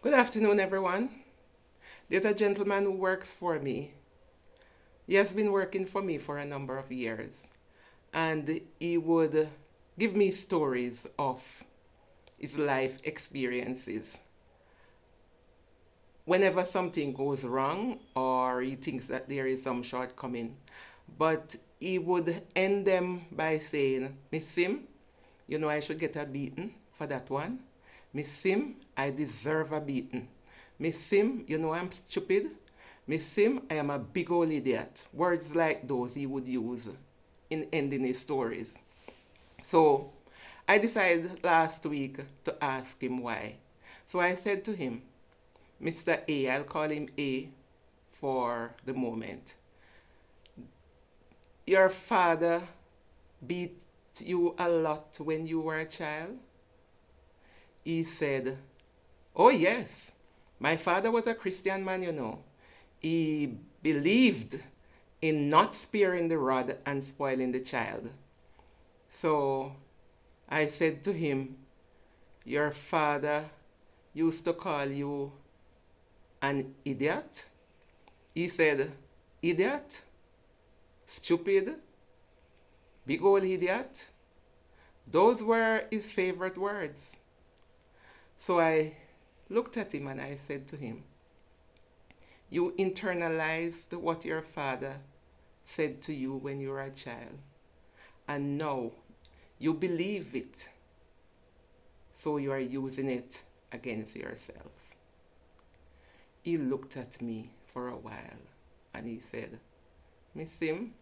Good afternoon, everyone. There's a gentleman who works for me. He has been working for me for a number of years, and he would give me stories of his life experiences. Whenever something goes wrong or he thinks that there is some shortcoming, but he would end them by saying, Miss Sim, you know I should get a beating for that one. Miss Sim, I deserve a beating. Miss Sim, you know I'm stupid. Miss Sim, I am a big old idiot. Words like those he would use in ending his stories. So I decided last week to ask him why. So I said to him, Mr. A, I'll call him A for the moment. Your father beat you a lot when you were a child? He said, oh, yes. My father was a Christian man, you know. He believed in not sparing the rod and spoiling the child. So I said to him, your father used to call you an idiot? He said, idiot? Stupid? Big old idiot? Those were his favorite words. So I looked at him and I said to him, you internalized what your father said to you when you were a child, and now you believe it, so you are using it against yourself. He looked at me for a while and he said, Miss Sim,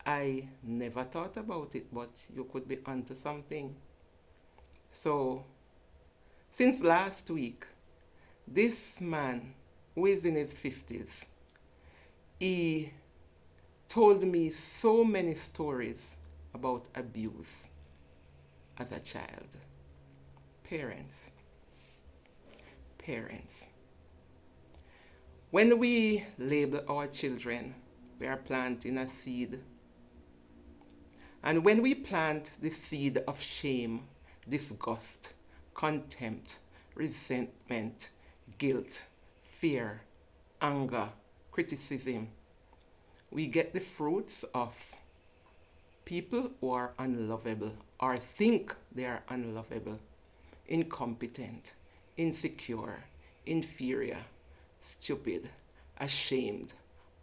I never thought about it, but you could be onto something. So, since last week, this man who is in his 50s, he told me so many stories about abuse as a child. Parents, parents. When we label our children, we are planting a seed. And when we plant the seed of shame, disgust, contempt, resentment, guilt, fear, anger, criticism, we get the fruits of people who are unlovable or think they are unlovable, incompetent, insecure, inferior, stupid, ashamed,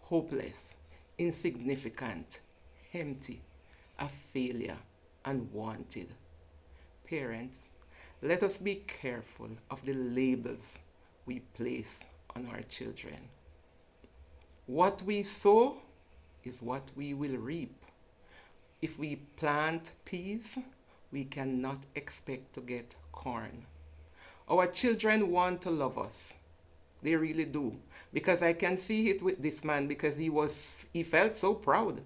hopeless, insignificant, empty, a failure, unwanted. Parents, let us be careful of the labels we place on our children. What we sow is what we will reap. If we plant peas, we cannot expect to get corn. Our children want to love us. They really do. Because I can see it with this man, because he felt so proud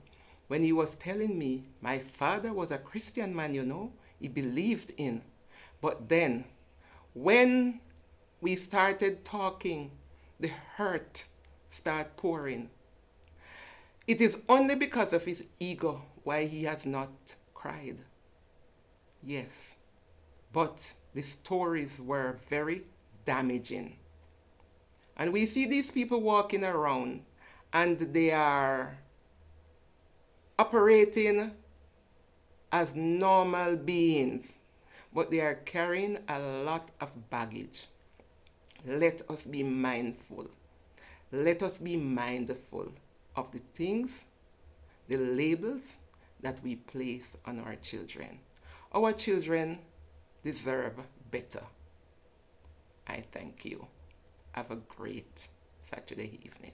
when he was telling me, my father was a Christian man, you know, he believed in. But then, when we started talking, the hurt started pouring. It is only because of his ego why he has not cried. Yes, but the stories were very damaging. And we see these people walking around and they are operating as normal beings, but they are carrying a lot of baggage. Let us be mindful. Let us be mindful of the things, the labels that we place on our children. Our children deserve better. I thank you. Have a great Saturday evening.